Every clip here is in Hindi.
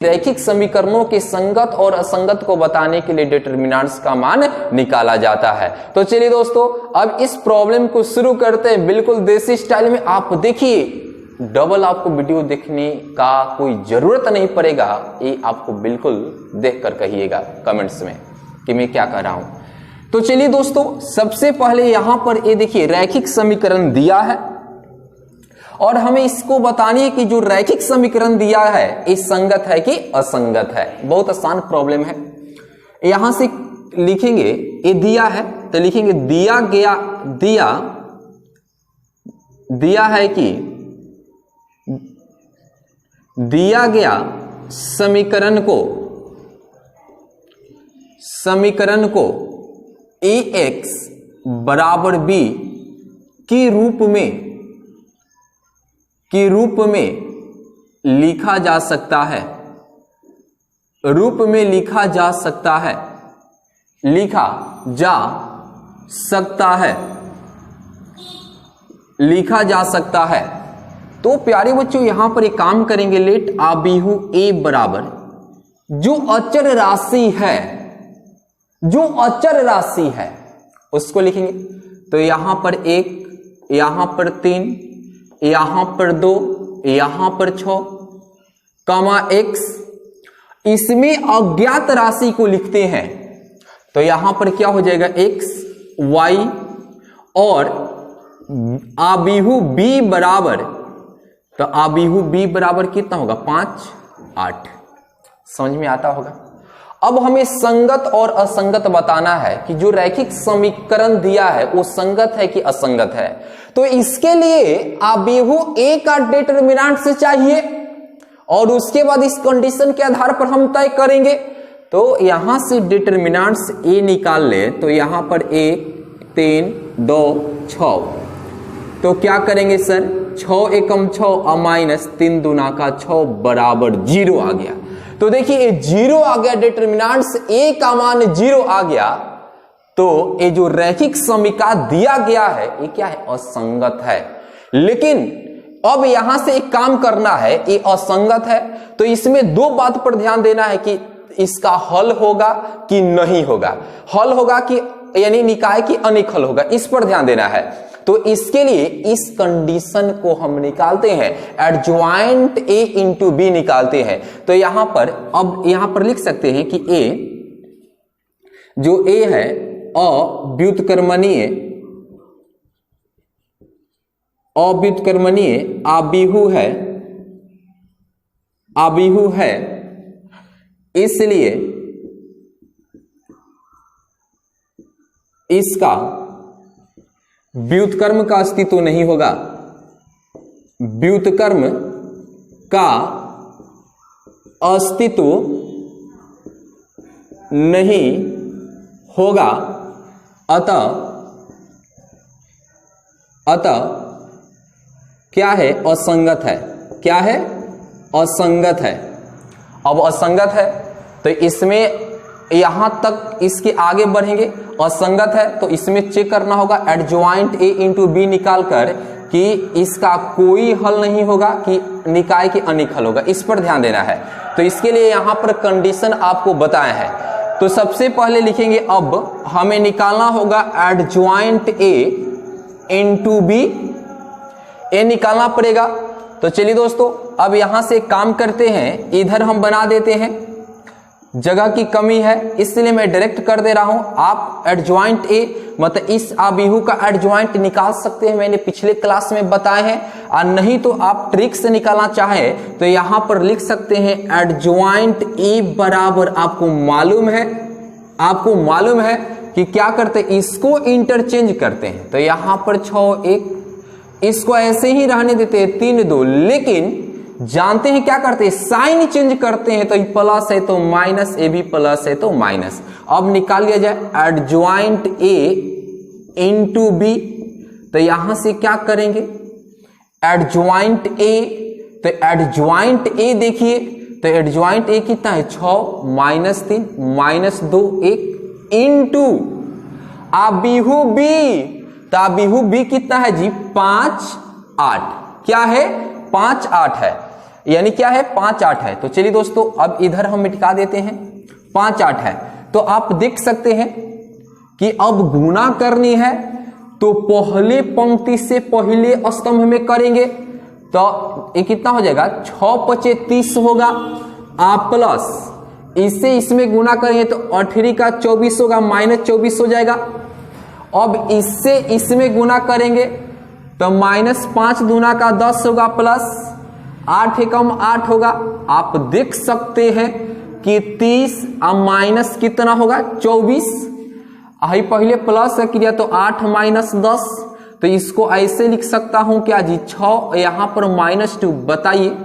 रैखिक समीकरणों के संगत और असंगत को बताने के लिए डिटरमिनेंट्स का मान निकाला जाता है। तो चलिए दोस्तों, अब इस प्रॉब्लम को शुरू करते हैं बिल्कुल देसी स्टाइल में। आप देखिए, डबल आपको वीडियो देखने का कोई जरूरत नहीं पड़ेगा, ये आपको बिल्कुल देखकर कहिएगा कमेंट्स में कि मैं क्या कर रहा हूं। तो चलिए दोस्तों, सबसे पहले यहां पर ये देखिए रैखिक समीकरण दिया है और हमें इसको बतानी है कि जो रैखिक समीकरण दिया है ये संगत है कि असंगत है। बहुत आसान प्रॉब्लम है। यहां से लिखेंगे, ये दिया है तो लिखेंगे दिया है कि दिया गया समीकरण को ax बराबर b के रूप में लिखा जा सकता है, लिखा जा सकता है। तो प्यारे बच्चों, यहां पर एक काम करेंगे, लेट आबिहु ए बराबर जो अचर राशि है उसको लिखेंगे। तो यहां पर 1, यहां पर 3, यहां पर 2, यहां पर 6, x, इसमें अज्ञात राशि को लिखते हैं। तो यहां पर क्या हो जाएगा, x, y और आबिहु b बराबर, तो आबिहु b बराबर कितना होगा, 5, 8। समझ में आता होगा। अब हमें संगत और असंगत बताना है कि जो रैखिक समीकरण दिया है वो संगत है कि असंगत है। तो इसके लिए आबिहु ए का डिटरमिनेंट से चाहिए और उसके बाद इस कंडीशन के आधार पर हम तय करेंगे। तो यहां से डिटरमिनेंट्स ए निकाल ले, तो यहां पर 1, 3, 2, 6। तो क्या करेंगे सर, 6 एकम 6 माइनस 3 दूना का 6 बराबर 0 आ गया। तो देखिए ये 0 आ गया, डिटरमिनेंट्स ए का मान 0 आ गया। तो ये जो रैखिक समीकरण दिया गया है ये क्या है, असंगत है। लेकिन अब यहां से एक काम करना है, ये असंगत है तो इसमें दो बात पर ध्यान देना है कि इसका हल होगा कि नहीं होगा, हल होगा कि यानी निकाय की अनिक हल होगा, इस पर ध्यान देना है। तो इसके लिए इस कंडीशन को हम निकालते हैं, एडजॉइंट a इंटू बी निकालते हैं। तो यहां पर अब यहां पर लिख सकते हैं कि a जो a है अव्युत्क्रमणीय आबिहु है, इसलिए इसका व्युत्क्रम का अस्तित्व नहीं होगा, व्युत्क्रम का अस्तित्व नहीं होगा। अतः क्या है, असंगत है। क्या है, असंगत है। अब असंगत है तो इसमें यहां तक इसके आगे बढ़ेंगे, असंगत है तो इसमें चेक करना होगा एडजॉइंट a इंटू बी निकाल कर कि इसका कोई हल नहीं होगा कि निकाय की अनिक हल होगा, इस पर ध्यान देना है। तो इसके लिए यहां पर कंडीशन आपको बताया है। तो सबसे पहले लिखेंगे, अब हमें निकालना होगा एडजॉइंट a इंटू बी, ए निकालना पड़ेगा। तो चलिए दोस्तों, अब यहां से काम करते हैं, इधर हम बना देते हैं, जगह की कमी है इसलिए मैं डायरेक्ट कर दे रहा हूं। आप एडजॉइंट ए मतलब इस आबिहु का एडजॉइंट निकाल सकते हैं, मैंने पिछले क्लास में बताए हैं। और नहीं तो आप ट्रिक से निकालना चाहें तो यहां पर लिख सकते हैं एडजॉइंट ए बराबर, आपको मालूम है कि क्या करते हैं, इसको इंटरचेंज करते हैं। तो यहां पर 6, 1, इसको ऐसे ही रहने देते हैं 3, 2, लेकिन जानते हैं क्या करते हैं, साइन चेंज करते हैं। तो ये प्लस है तो माइनस, ए भी प्लस है तो माइनस। अब निकाल लिया जाए एडजॉइंट ए इंटू बी। तो यहां से क्या करेंगे, एडजॉइंट ए, तो एडजॉइंट ए देखिए, तो एडजॉइंट ए कितना है, 6 माइनस 3 माइनस 2 1 इंटू आबिहु बी। तो आबिहु बी कितना है जी, 5 8। क्या है, 5 8 है। यानी क्या है 5 8 है। तो चलिए दोस्तों अब इधर हम मिटा देते हैं, 5 8 है। तो आप देख सकते हैं कि अब गुना करनी है तो पहले पंक्ति से पहले स्तंभ में करेंगे तो ये कितना हो जाएगा 6 5 30 होगा, आप प्लस इसे इसमें गुना करेंगे तो 8 का 24 होगा, -24 हो जाएगा। अब इससे इसमें गुना करेंगे तो -5 दूना का 10 होगा, प्लस 8 एकम 8 होगा। आप देख सकते हैं कि 30 माइनस कितना होगा 24, आई पहले प्लस किया तो 8 - 10, तो इसको ऐसे लिख सकता हूं क्या जी 6 यहां पर -2। बताइए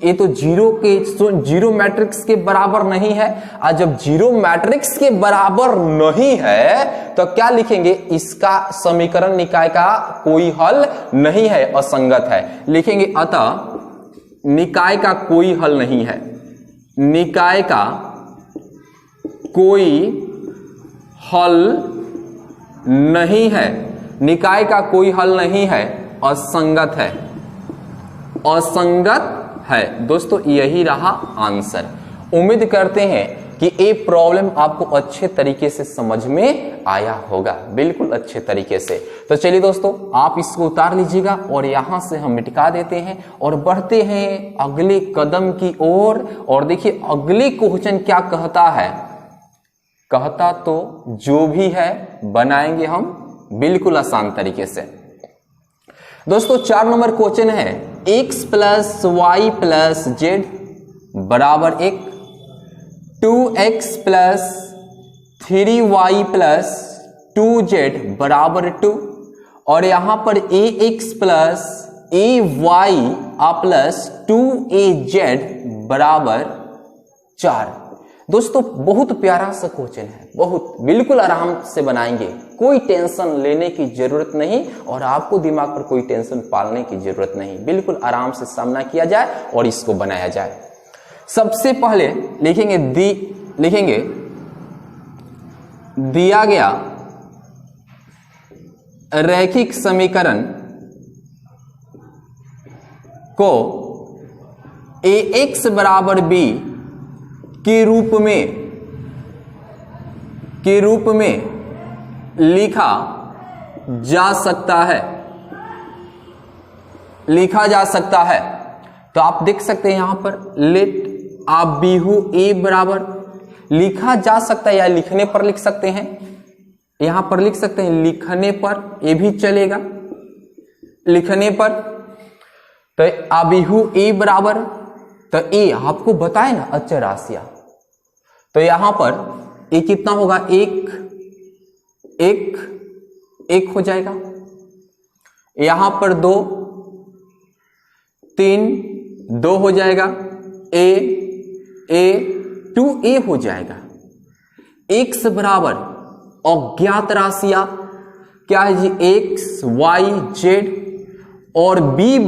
ये तो जीरो मैट्रिक्स के बराबर नहीं है, और जब जीरो मैट्रिक्स के बराबर नहीं है तो क्या लिखेंगे, इसका समीकरण निकाय का कोई हल नहीं है, असंगत है लिखेंगे। अतः निकाय का कोई हल नहीं है, निकाय का कोई हल नहीं है, निकाय का कोई हल नहीं है, असंगत है, असंगत है। दोस्तों यही रहा आंसर। उम्मीद करते हैं कि ये प्रॉब्लम आपको अच्छे तरीके से समझ में आया होगा, बिल्कुल अच्छे तरीके से। तो चलिए दोस्तों आप इसको उतार लीजिएगा और यहां से हम मिटा देते हैं और बढ़ते हैं अगले कदम की ओर। और देखिए अगले क्वेश्चन क्या कहता है, कहता तो जो भी है बनाएंगे हम बिल्कुल आसान तरीके से। दोस्तों 4 नंबर क्वेश्चन है x + y + z बराबर 1, 2x + 3y + 2z बराबर 2, और यहां पर ax + ay + 2az बराबर 4। दोस्तों बहुत प्यारा सा क्वेश्चन है, बहुत बिल्कुल आराम से बनाएंगे, कोई टेंशन लेने की जरूरत नहीं और आपको दिमाग पर कोई टेंशन पालने की जरूरत नहीं, बिल्कुल आराम से सामना किया जाए और इसको बनाया जाए। सबसे पहले लिखेंगे दिया गया रैखिक समीकरण को ax बराबर b के रूप में लिखा जा सकता है, तो आप देख सकते हैं यहां पर लेट आप बीहू ए बराबर लिखा जा सकता है या लिखने पर लिख सकते हैं, यहां पर लिख सकते हैं लिखने पर, ये भी चलेगा लिखने पर। तो अबीहू ए बराबर, तो ए आपको बताए ना अचर राशियां, तो यहां पर ए कितना होगा 1 1 हो जाएगा, यहां पर 2 3 2 हो जाएगा, ए 2a हो जाएगा। x बराबर अज्ञात राशियां क्या है जी x y z, और b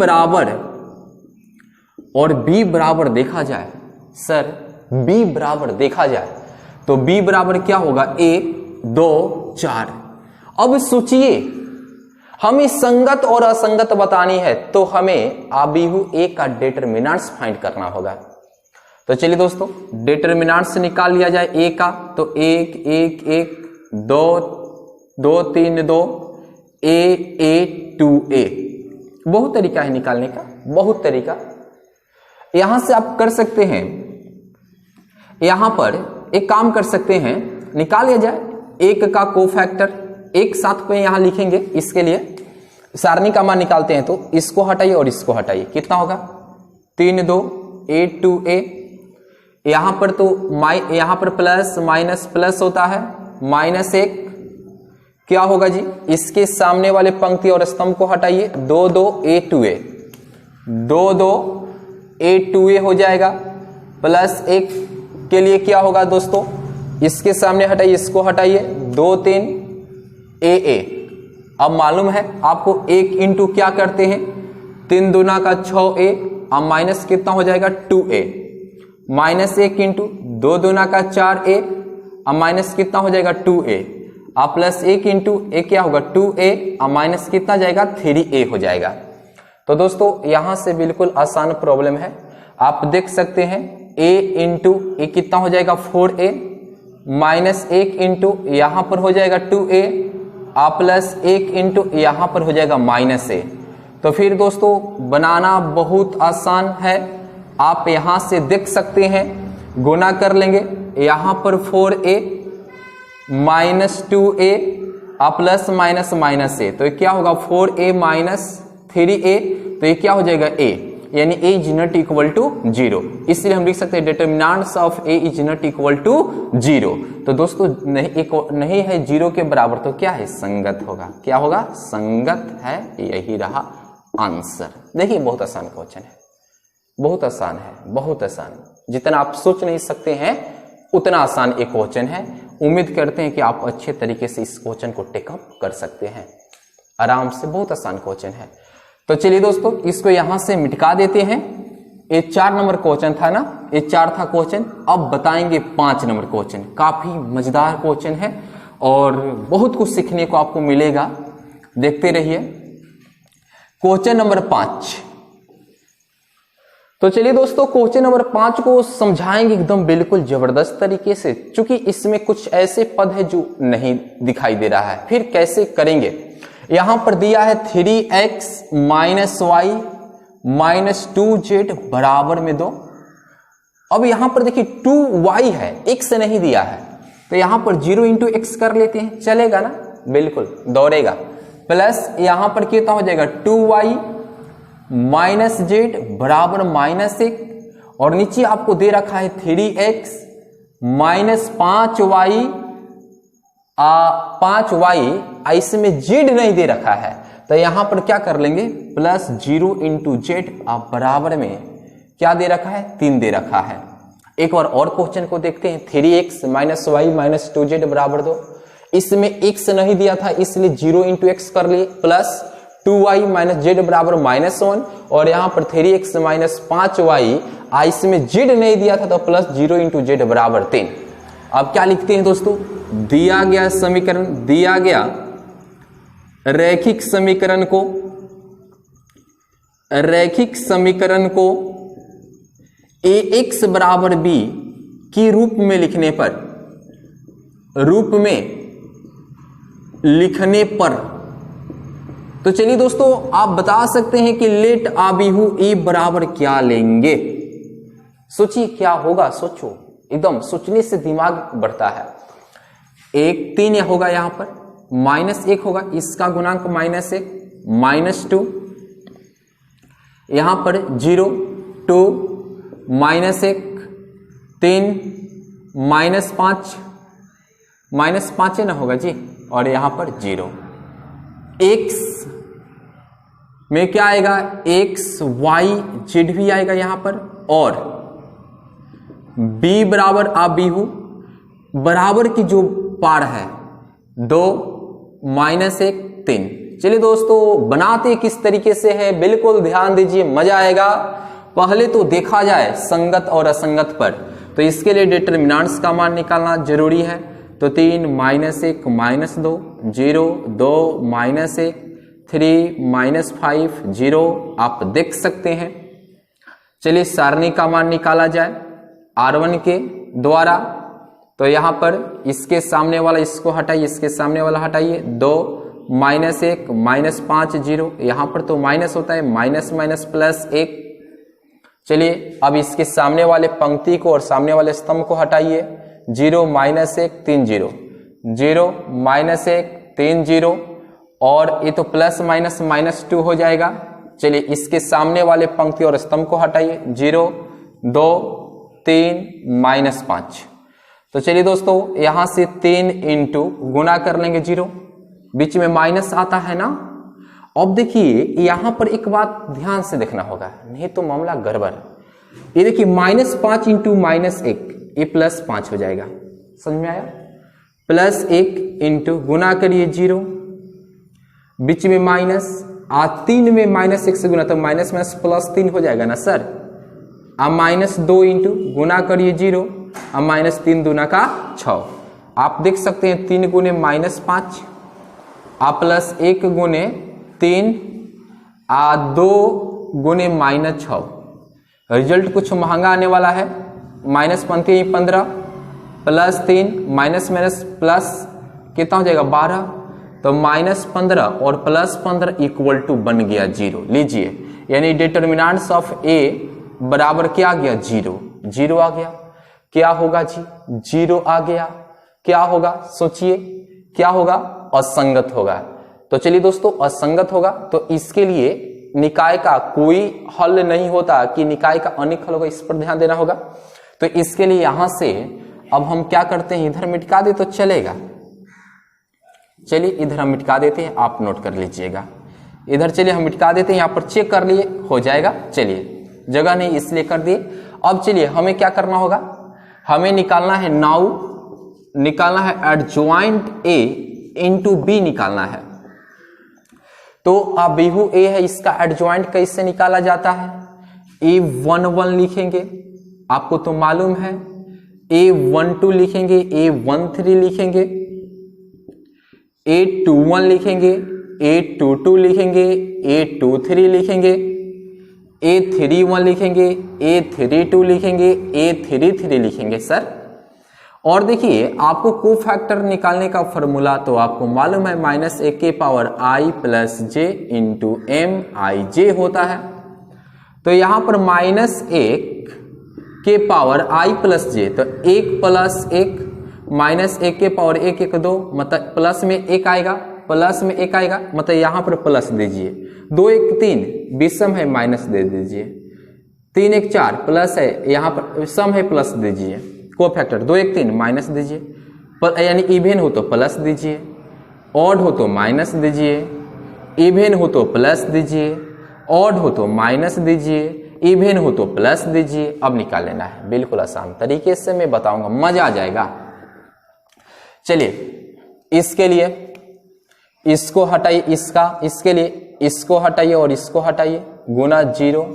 बराबर देखा जाए सर, b बराबर देखा जाए तो b बराबर क्या होगा 1 2 4। अब सोचिए हमें संगत और असंगत बतानी है तो हमें आबीहू ए का डिटरमिनेंट्स फाइंड करना होगा। तो चलिए दोस्तों डिटरमिनेंट्स निकाल लिया जाए ए का, तो 1 1 1 2 2 3 2 a 2a। बहुत तरीका है निकालने का, बहुत तरीका। यहां से आप कर सकते हैं, यहां पर एक काम कर सकते हैं, निकाल लिया जाए 1 का कोफैक्टर, एक साथ पे यहां लिखेंगे। इसके लिए सारणी का मान निकालते हैं, तो इसको हटाइए और इसको हटाइए, कितना होगा 3 2 a 2a। यहां पर तो यहां पर प्लस माइनस प्लस होता है, -1 क्या होगा जी, इसके सामने वाले पंक्ति और स्तंभ को हटाइए, 2 2 a 2a 2 2 a 2a हो जाएगा, +1 के लिए क्या होगा दोस्तों, इसके सामने हटाइए, इसको हटाइए, 2 3 a। अब मालूम है आपको 1 इंटू क्या करते हैं, 3 दूना का 6a, अब माइनस कितना हो जाएगा 2a, -1 इंटू 2 दूना का 4a, अब माइनस कितना हो जाएगा 2a, अब +1 इंटू a क्या होगा 2a, अब माइनस कितना जाएगा 3a हो जाएगा। तो दोस्तों यहां से बिल्कुल आसान प्रॉब्लम है, आप देख सकते हैं a इंटू ए कितना हो जाएगा 4a माइनस 1 इंटू यहां पर हो जाएगा 2a आ प्लस 1 इंटू यहां पर हो जाएगा माइनस a। तो फिर दोस्तों बनाना बहुत आसान है, आप यहां से देख सकते हैं, गुना कर लेंगे यहां पर 4a माइनस 2a आ प्लस माइनस माइनस a, तो ये क्या होगा 4a माइनस 3a, तो ये क्या हो जाएगा a, यानी a is not equal to 0। इसलिए हम लिख सकते हैं determinants of a is not equal to 0। तो दोस्तों नहीं है 0 के बराबर, तो क्या है संगत होगा, क्या होगा संगत है, यही रहा आंसर। देखिए बहुत आसान क्वेश्चन है, बहुत आसान है, बहुत आसान, जितना आप सोच नहीं सकते हैं उतना आसान एक क्वेश्चन है। उम्मीद करते हैं कि आप अच्छे तरीके से इस क्वेश्चन को टेकअप कर सकते हैं आराम से, बहुत आसान क्वेश्चन है। तो चलिए दोस्तों इसको यहां से मिटका देते हैं। ये 4 नंबर क्वेश्चन था ना, ये 4 था क्वेश्चन। अब बताएंगे 5 नंबर क्वेश्चन, काफी मजेदार क्वेश्चन है और बहुत कुछ सीखने को आपको मिलेगा, देखते रहिए। Question number 5। तो चलिए दोस्तों क्वेश्चन नंबर 5 को समझाएंगे एकदम बिल्कुल जबरदस्त तरीके से, क्योंकि इसमें कुछ ऐसे पद है जो नहीं दिखाई दे रहा है। फिर कैसे करेंगे, यहां पर दिया है 3x minus Y minus 2z बराबर में 2। अब यहां पर देखिए 2y है, x नहीं दिया है, तो यहां पर 0 इंटू एक्स कर लेते हैं, चलेगा ना, बिल्कुल दौड़ेगा। प्लस यहां पर कितना हो जाएगा 2y माइनस जेड बराबर माइनस 1, और नीचे आपको दे रखा है 3x माइनस 5y 5y, इसमें जेड नहीं दे रखा है, तो यहां पर क्या कर लेंगे प्लस 0 इंटू जेड बराबर में क्या दे रखा है 3 दे रखा है। एक बार और क्वेश्चन को देखते हैं, 3x minus Y minus 2z बराबर 2, इसमें x नहीं दिया था इसलिए 0 इंटू एक्स कर लिए, प्लस 2y माइनस जेड बराबर माइनस 1, और यहां पर 3x माइनस 5y, इसमें जेड नहीं दिया था तो प्लस 0 इंटू जेड बराबर 3। अब क्या लिखते हैं दोस्तों, दिया गया समीकरण, दिया गया रैखिक समीकरण को ax बराबर b की रूप में लिखने पर, तो चलिए दोस्तों आप बता सकते हैं कि लेट आबिहू ए बराबर क्या लेंगे। सोचिए क्या होगा, सोचो, एकदम सोचने से दिमाग बढ़ता है। 1 3 होगा, यहां पर माइनस 1 होगा, इसका गुणांक माइनस 1 माइनस 2, यहां पर 0 2 माइनस 1 3 माइनस 5 ना होगा जी, और यहां पर 0। x में क्या आएगा x y z भी आएगा यहां पर, और b बराबर आबिहू बराबर की जो पार है 2 माइनस 1 3। चलिए दोस्तों बनाते किस तरीके से है बिल्कुल ध्यान दीजिए, मजा आएगा। पहले तो देखा जाए संगत और असंगत पर, तो इसके लिए डिटरमिनेंट्स का मान निकालना जरूरी है। तो 3 माइनस 1 माइनस 2 0 2 माइनस 1 3 माइनस 5 0, आप देख सकते हैं। चलिए सारणी का मान निकाला जाए R1 के द्वारा, तो यहां पर इसके सामने वाला इसको हटाइए, इसके सामने वाला हटाइए, 2 माइनस 1 माइनस 5 0, यहां पर तो माइनस होता है, माइनस माइनस प्लस 1। चलिए अब इसके सामने वाले पंक्ति को और सामने वाले स्तंभ को हटाइए, 0 माइनस 1 3 0 0 माइनस 1 3 0, और ये तो प्लस माइनस माइनस 2 हो जाएगा। चलिए इसके सामने वाले पंक्ति और स्तंभ को हटाइए, 0 2 3 माइनस 5। तो चलिए दोस्तों यहां से 3 इंटू गुना कर लेंगे 0, बीच में माइनस आता है ना। अब देखिए यहां पर एक बात ध्यान से देखना होगा, नहीं तो मामला गड़बड़। ये देखिए माइनस 5 इंटू माइनस 1, ये प्लस 5 हो जाएगा, समझ में आया। प्लस 1 इंटू गुना करिए 0, बीच में माइनस, 3 में माइनस 1 से गुना तो माइनस माइनस प्लस 3 हो जाएगा ना सर। अब माइनस 2 इंटू गुना करिए 0, अब माइनस 3 दूना का 6, आप देख सकते हैं 3 गुने माइनस 5, आप प्लस 1 गुने 3, 2 गुने माइनस 6, रिजल्ट कुछ महंगा आने वाला है। Minus 15 plus 3 minus minus plus कितना हो जाएगा 12, तो -15 और +15 इक्वल टू बन गया 0। लीजिए, यानी डिटर्मिनेंट्स ऑफ ए बराबर क्या आ गया 0 आ गया। क्या होगा जी 0 आ गया। क्या होगा सोचिए, क्या होगा असंगत होगा। तो चलिए दोस्तों, असंगत होगा तो इसके लिए निकाय का कोई हल नहीं होता कि निकाय का अनेक हल होगा, इस पर ध्यान देना होगा। तो इसके लिए यहां से अब हम क्या करते हैं, इधर मिटका दे तो चलेगा। चलिए इधर हम मिटका देते हैं, आप नोट कर लीजिएगा। इधर चलिए हम मिटका देते हैं, यहां पर चेक कर लिए हो जाएगा। चलिए जगह नहीं इसलिए कर दिए। अब चलिए हमें क्या करना होगा, हमें निकालना है नाउ निकालना है एडजॉइंट ए इंटू बी निकालना है। तो अब बिहू ए है, इसका एडजॉइंट कैसे निकाला जाता है, A11 लिखेंगे, आपको तो मालूम है। A12 लिखेंगे, A13 लिखेंगे, A21 लिखेंगे, A22 लिखेंगे, A23 लिखेंगे, A31 लिखेंगे, A32 लिखेंगे, A33 लिखेंगे सर। और देखिए आपको कोफैक्टर निकालने का फॉर्मूला तो आपको मालूम है, -1 के power i plus J into M I J होता है। तो यहां पर -1 के पावर i प्लस जे, तो 1 प्लस 1 -1 के पावर 1 1 2, मतलब प्लस में 1 आएगा, प्लस में 1 आएगा, मतलब यहां पर प्लस दीजिए। 2 1 3 विषम है, माइनस दे दीजिए। 3 1 4 प्लस है, यहां पर सम है, प्लस दीजिए। कोफैक्टर 2 1 3 माइनस दीजिए, यानी इवेन हो तो प्लस दीजिए, ऑड हो तो माइनस दीजिए, इवेन हो तो प्लस दीजिए, ऑड हो तो माइनस दीजिए, इवेन हो तो प्लस दीजिए। अब निकाल लेना है, बिल्कुल आसान तरीके से मैं बताऊंगा, मजा आ जाएगा। चलिए इसके लिए इसको हटाइए, इसके लिए इसको हटाइए और इसको हटाइए, गुना 0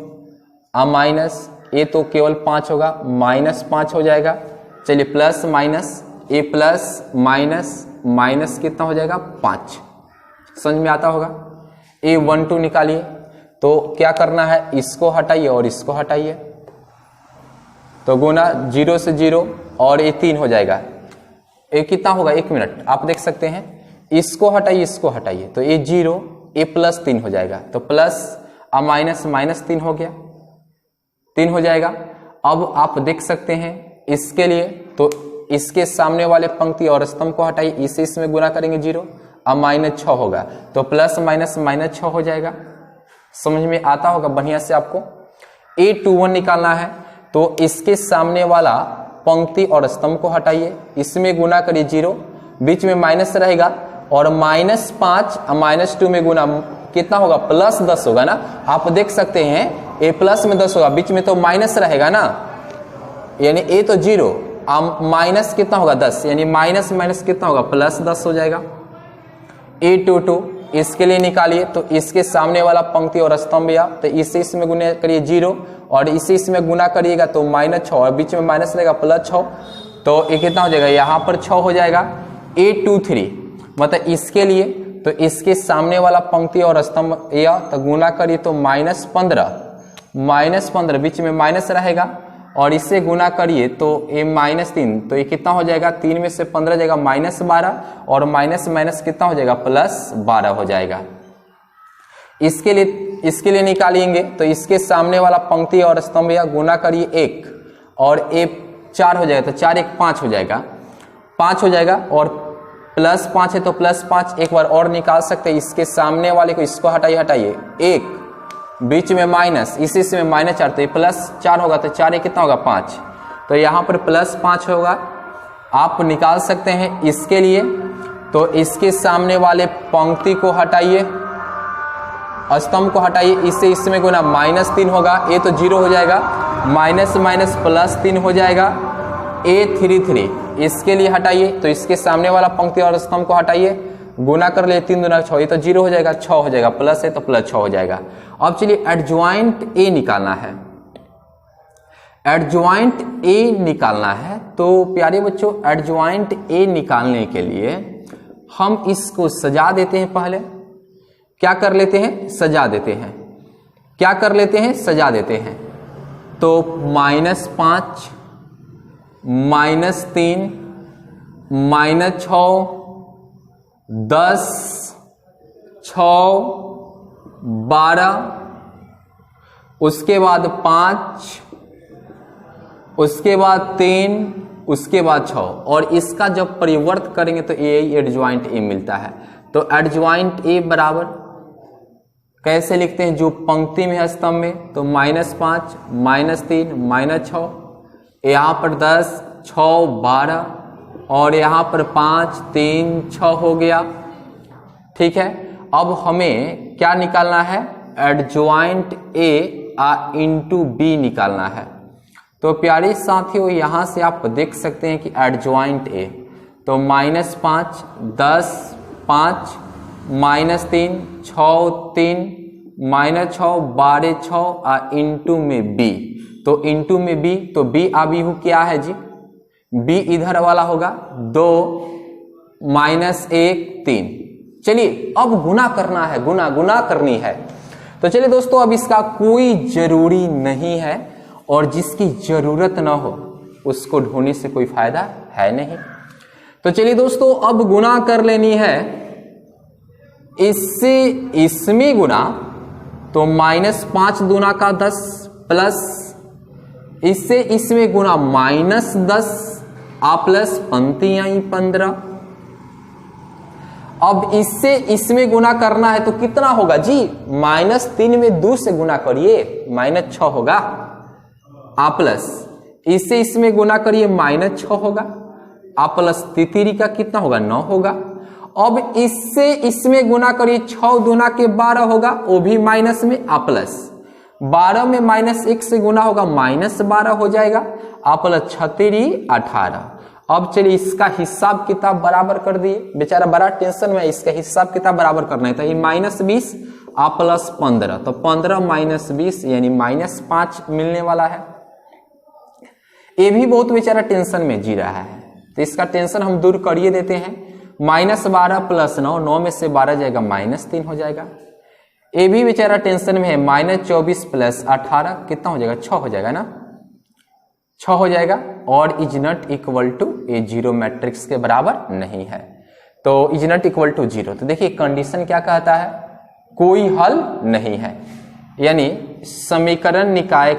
माइनस, ये तो केवल 5 होगा, -5 हो जाएगा। चलिए प्लस माइनस, ए प्लस माइनस माइनस कितना हो जाएगा 5, समझ में आता होगा। A12 निकालिए, तो क्या करना है, इसको हटाइए और इसको हटाइए, तो गुना 0 से 0 और ये 3 हो जाएगा। ये कितना होगा, 1 मिनट आप देख सकते हैं, इसको हटाइए इसको हटाइए, तो ये 0 ए प्लस 3 हो जाएगा, तो प्लस माइनस -3 हो गया, 3 हो जाएगा। अब आप देख सकते हैं इसके लिए, तो इसके सामने वाले पंक्ति और स्तंभ को हटाइए, इसे इसमें गुना करेंगे 0, अब -6 होगा, तो प्लस माइनस -6 हो जाएगा। समझ में आता होगा बढ़िया से आपको। A21 निकालना है, तो इसके सामने वाला पंक्ति और स्तंभ को हटाइए, इसमें गुना करिए 0, बीच में माइनस रहेगा, और -5 -2 में गुना कितना होगा, +10 होगा ना। आप देख सकते हैं ए प्लस में 10 होगा, बीच में तो माइनस रहेगा ना, यानी ए तो 0, माइनस कितना होगा 10, यानी माइनस माइनस कितना होगा +10 हो जाएगा। A22 इसके लिए निकालिए, तो इसके सामने वाला पंक्ति और स्तंभ या, तो इसे इसमें गुना करिए 0 और इसे इसमें गुना करिएगा तो -6, और बीच में माइनस रहेगा +6, तो ये कितना हो जाएगा, यहाँ पर 6 हो जाएगा। A23 मतलब इसके लिए, तो इसके सामने वाला पंक्ति और स्तंभ या, तो गुना करिए तो -15 बीच में माइनस रहेगा, और इससे गुना करिए तो ये -3, तो ये कितना हो जाएगा, 3 में से 15 जाएगा -12, और माइनस माइनस कितना हो जाएगा +12 हो जाएगा। इसके लिए निकालेंगे, तो इसके सामने वाला पंक्ति और स्तंभ या गुना करिए 1 और 4 हो जाएगा, तो 4 1 5 हो जाएगा, 5 हो जाएगा, और +5 है तो +5 एक बार और निकाल सकते हैं। इसके सामने वाले को इसको हटाइए 1, बीच में माइनस, इसी से -4, तो ये +4 होगा, तो 4 कितना होगा 5, तो यहाँ पर +5 होगा। आप निकाल सकते हैं इसके लिए, तो इसके सामने वाले पंक्ति को हटाइए, स्तंभ को हटाइए, इससे इसमें गुना -3 होगा, ये तो 0 हो जाएगा, माइनस माइनस +3 हो जाएगा। A33 इसके लिए हटाइए, तो इसके सामने वाला पंक्ति और स्तंभ को हटाइए, गुना कर ले 3 दूना 6, ये तो 0 हो जाएगा, 6 हो जाएगा, प्लस है तो +6 हो जाएगा। अब चलिए एडजॉइंट ए निकालना है, एडजॉइंट ए निकालना है। तो प्यारे बच्चों, एडजॉइंट ए निकालने के लिए हम इसको सजा देते हैं। पहले क्या कर लेते हैं, सजा देते हैं। क्या कर लेते हैं, सजा देते हैं। तो -5 -3 -6 10 6 12, उसके बाद 5, उसके बाद 3, उसके बाद 6, और इसका जब परिवर्त करेंगे तो यही एडजॉइंट ए मिलता है। तो एडजॉइंट ए बराबर कैसे लिखते हैं, जो पंक्ति में है स्तंभ में, तो -5 -3 -6, यहाँ पर 10 6 12, और यहाँ पर 5 3 6 हो गया। ठीक है, अब हमें क्या निकालना है, एडजॉइंट ए इंटू बी निकालना है। तो प्यारे साथियों, यहाँ से आप देख सकते हैं कि एडजॉइंट ए, तो -5 10 5 -3 6 3 -6 12 6 इंटू में बी, तो इंटू में बी, तो बी अबीहू क्या है जी, बी इधर वाला होगा 2 -1 3। चलिए अब गुना करना है, गुना करनी है। तो चलिए दोस्तों, अब इसका कोई जरूरी नहीं है, और जिसकी जरूरत ना हो उसको ढूंढने से कोई फायदा है नहीं। तो चलिए दोस्तों, अब गुना कर लेनी है, इससे इसमें गुना, तो -5 दूना का 10 प्लस इससे इसमें गुना -10 प्लस पंक्ति आई 15। अब इससे इसमें गुना करना है तो कितना होगा जी, -3 में 2 से गुना करिए -6 होगा, प्लस इससे इसमें गुना करिए -6 होगा, प्लस 3 का कितना होगा 9 होगा। अब इससे इसमें गुना करिए, 6 दूना के 12 होगा, वो भी माइनस में, प्लस 12 में -1 से गुना होगा -12 हो जाएगा, प्लस 36 18। अब चलिए इसका हिसाब किताब बराबर कर दिए, बेचारा बड़ा टेंशन में, इसका हिसाब किताब बराबर करना है। तो ये -20 प्लस 15, तो 15 -20 यानी -5 मिलने वाला है। ये भी बहुत बेचारा टेंशन में जी रहा है, तो इसका टेंशन हम दूर करिए देते हैं। -12 प्लस 9, 9 में से 12 जाएगा -3 हो जाएगा। ये भी बेचारा टेंशन में है, -24 प्लस 18 कितना हो जाएगा 6 हो जाएगा ना, 6 हो जाएगा, और is not equal to a 0 matrix के बराबर नहीं है, तो इज नॉट इक्वल टू 0। तो देखिए कंडीशन क्या कहता है, कोई हल नहीं है, यानी समीकरण निकाय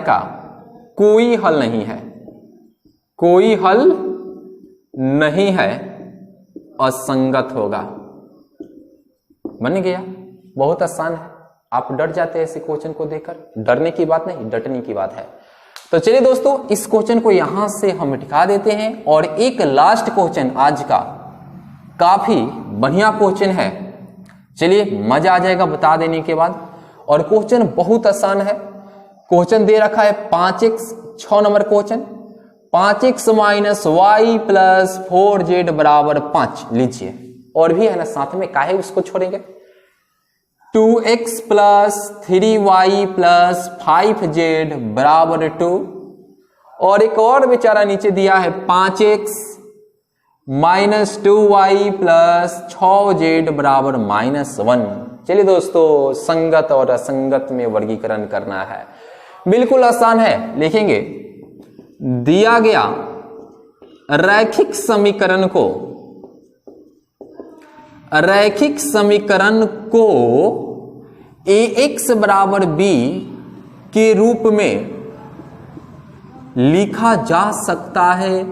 का कोई हल नहीं है, कोई हल नहीं है, असंगत होगा। बन गया, बहुत आसान है। आप डर जाते हैं ऐसे क्वेश्चन को देखकर, डरने की बात नहीं, डटने की बात है। तो चलिए दोस्तों, इस क्वेश्चन को यहां से हम हटा देते हैं, और एक लास्ट क्वेश्चन आज का, काफी बढ़िया क्वेश्चन है। चलिए मजा आ जाएगा बता देने के बाद, और क्वेश्चन बहुत आसान है। क्वेश्चन दे रखा है 5x, 6 number question, 5x minus Y plus 4z बराबर 5 लीजिए, और भी है ना साथ में, काहे उसको छोड़ेंगे। 2x plus 3y plus 5z बराबर 2, और एक और बेचारा नीचे दिया है 5x minus 2y plus 6z बराबर -1। चलिए दोस्तों, संगत और असंगत में वर्गीकरण करना है, बिल्कुल आसान है। लिखेंगे दिया गया रैखिक समीकरण को ax बराबर b के रूप में लिखा जा सकता है,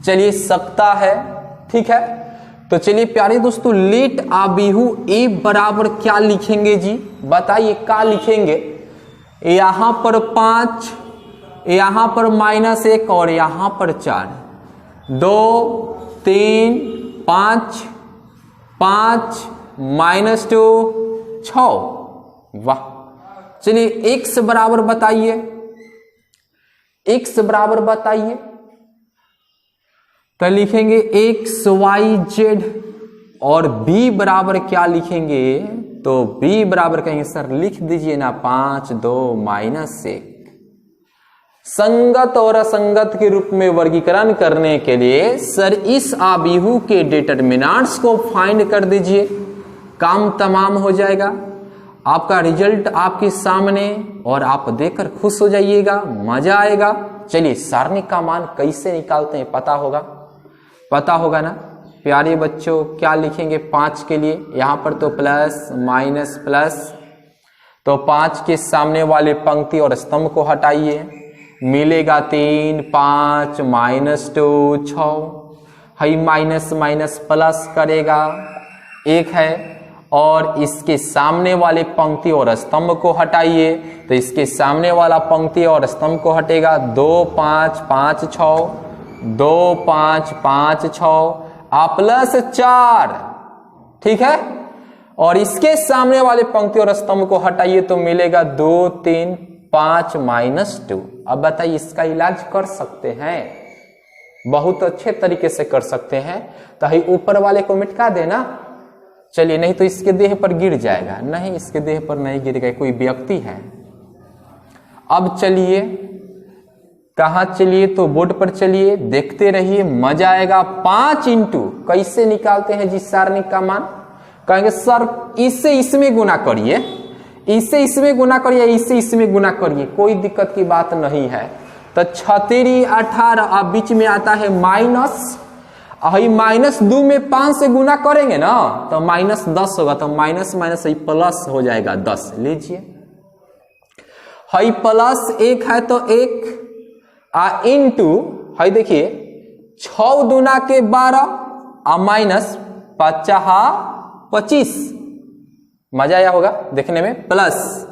चलिए सकता है, ठीक है। तो चलिए प्यारे दोस्तों, लेट आबिहू ए बराबर क्या लिखेंगे जी, बताइए क्या लिखेंगे। यहां पर 5, यहां पर -1 और यहां पर 4, 2 3 5 5 -2 6। वाह, चलिए x बराबर बताइए, x बराबर बताइए, तो लिखेंगे x y z, और b बराबर क्या लिखेंगे, तो b बराबर कहेंगे, सर लिख दीजिए ना 5 2 -1। संगत और असंगत के रूप में वर्गीकरण करने के लिए सर इस आबिहू के डिटरमिनेंट्स को फाइंड कर दीजिए, काम तमाम हो जाएगा। आपका रिजल्ट आपके सामने और आप देखकर खुश हो जाइएगा, मजा आएगा। चलिए सारणी का मान कैसे निकालते हैं पता होगा ना प्यारे बच्चों। क्या लिखेंगे 5 के लिए? यहां पर तो प्लस माइनस प्लस, तो 5 के सामने वाले पंक्ति और स्तंभ को हटाइए, मिलेगा 3, 5 -2 6, हई माइनस माइनस प्लस करेगा 1 है, और इसके सामने वाले पंक्ति और स्तंभ को हटाइए, तो इसके सामने वाला पंक्ति और स्तंभ को हटेगा 2 5 5 6, 2 5 5 6 प्लस 4, ठीक है। और इसके सामने वाले पंक्ति और स्तंभ को हटाइए तो मिलेगा 2 3 5 -2। अब बताइए इसका इलाज कर सकते हैं, बहुत अच्छे तरीके से कर सकते हैं। तो ही ऊपर वाले को मिटा देना, चलिए, नहीं तो इसके देह पर गिर जाएगा। नहीं, इसके देह पर नहीं गिरेगा, कोई व्यक्ति है। अब चलिए, कहां चलिए? तो बोर्ड पर चलिए, देखते रहिए, मजा आएगा। 5 इंटू कैसे निकालते हैं जी सारणी का मान? कहेंगे सर इससे इसमें गुना करिए, इससे इसमें गुना करिए, इससे इसमें गुना करिए, कोई दिक्कत की बात नहीं है। तो 6 18, अब बीच में आता है माइनस, -2 में 5 से गुना करेंगे ना तो -10 होगा, तो माइनस माइनस प्लस हो जाएगा 10। लीजिए, हई प्लस 1 है तो 1 इंटू हई देखिए 6 दूना के 12 माइनस 25, मजा आया होगा देखने में। प्लस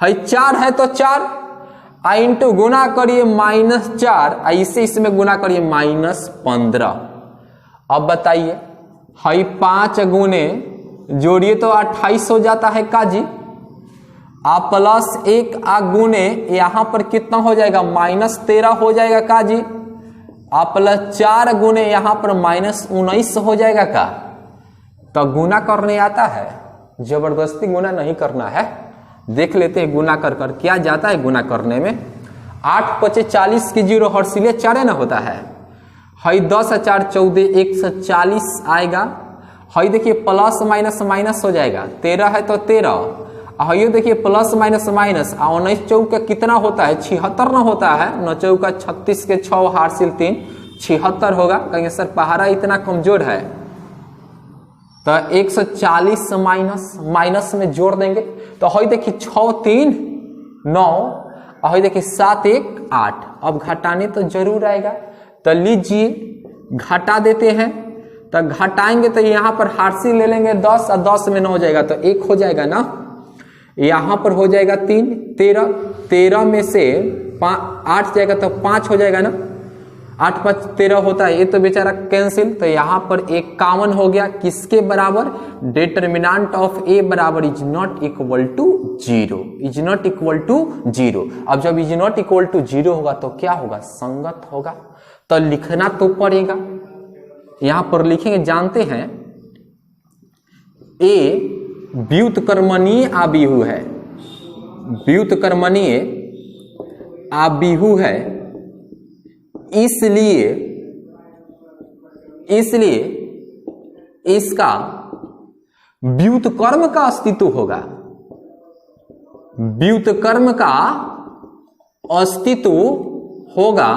हई 4 है तो 4 इंटू गुना करिए -4, इसे इसमें गुना करिए -15। अब बताइए, हई 5 गुने जोड़िए तो 28 हो जाता है काजी। आप प्लस 1 गुने यहां पर कितना हो जाएगा? -13 हो जाएगा काजी। आप प्लस 4 गुने यहां पर -19 हो जाएगा का। तो गुना करने आता है, जबरदस्ती गुना नहीं करना है। देख लेते हैं गुना कर कर क्या जाता है गुना करने में। 8 5 40 की 0 हर्षिले 4 ना होता है। हई 10 4 14 140 आएगा। हई देखिए प्लस माइनस माइनस हो जाएगा, 13 है तो 13, हइयो देखिए प्लस माइनस माइनस, 19 चौका कितना होता है? 76 ना होता है। 9 चौका 36 के 6 हासिल 3 76 होगा। कहेंगे सर पहाड़ा इतना कमजोर है, तो 140 माइनस में जोड़ देंगे तो हई देखिए 6 3 9, हई देखिए 7 1 8। अब घटाने तो जरूर आएगा, तो लीजिए घटा देते हैं। तो घटाएंगे तो यहाँ पर हार्सी ले लेंगे 10 और 10 में 9 हो जाएगा तो 1 हो जाएगा ना। यहाँ पर हो जाएगा 3 13, 13 में से 8 जाएगा तो 5 हो जाएगा ना। 8 5 13 होता है, ये तो बेचारा कैंसिल। तो यहाँ पर 51 हो गया, किसके बराबर? डिटरमिनेंट ऑफ ए बराबर is not equal to 0, is not equal to 0। अब जब इज नॉट इक्वल टू 0 होगा तो क्या होगा? संगत होगा। तो लिखना तो पड़ेगा, यहां पर लिखेंगे, जानते हैं ए व्युत्क्रमणीय आबिहू है, व्युत्क्रमणीय आबिहू है, इसलिए इसका व्युत्क्रम का अस्तित्व होगा, व्युत्क्रम का अस्तित्व होगा।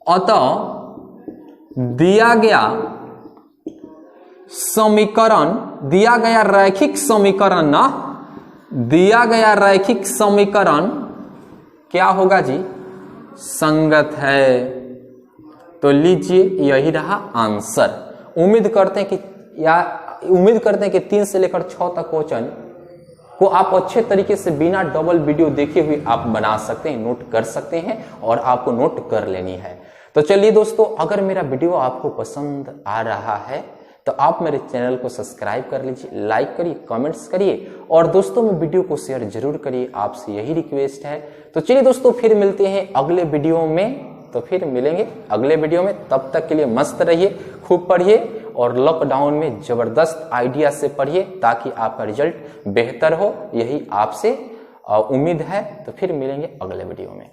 अतः दिया गया समीकरण, दिया गया रैखिक समीकरण ना, दिया गया रैखिक समीकरण क्या होगा जी? संगत है। तो लीजिए यही रहा आंसर। उम्मीद करते हैं कि 3 से लेकर 6 तक क्वेश्चन को आप अच्छे तरीके से बिना डबल वीडियो देखे हुए आप बना सकते हैं, नोट कर सकते हैं और आपको नोट कर लेनी है। तो चलिए दोस्तों, अगर मेरा वीडियो आपको पसंद आ रहा है तो आप मेरे चैनल को सब्सक्राइब कर लीजिए, लाइक करिए, कमेंट्स करिए और दोस्तों में वीडियो को शेयर जरूर करिए, आपसे यही रिक्वेस्ट है। तो चलिए दोस्तों, फिर मिलते हैं अगले वीडियो में, तो फिर मिलेंगे अगले वीडियो में। तब तक के लिए मस्त रहिए, खूब पढ़िए और लॉकडाउन में जबरदस्त आइडिया से पढ़िए ताकि आपका रिजल्ट बेहतर हो, यही आपसे उम्मीद है। तो फिर मिलेंगे अगले वीडियो में।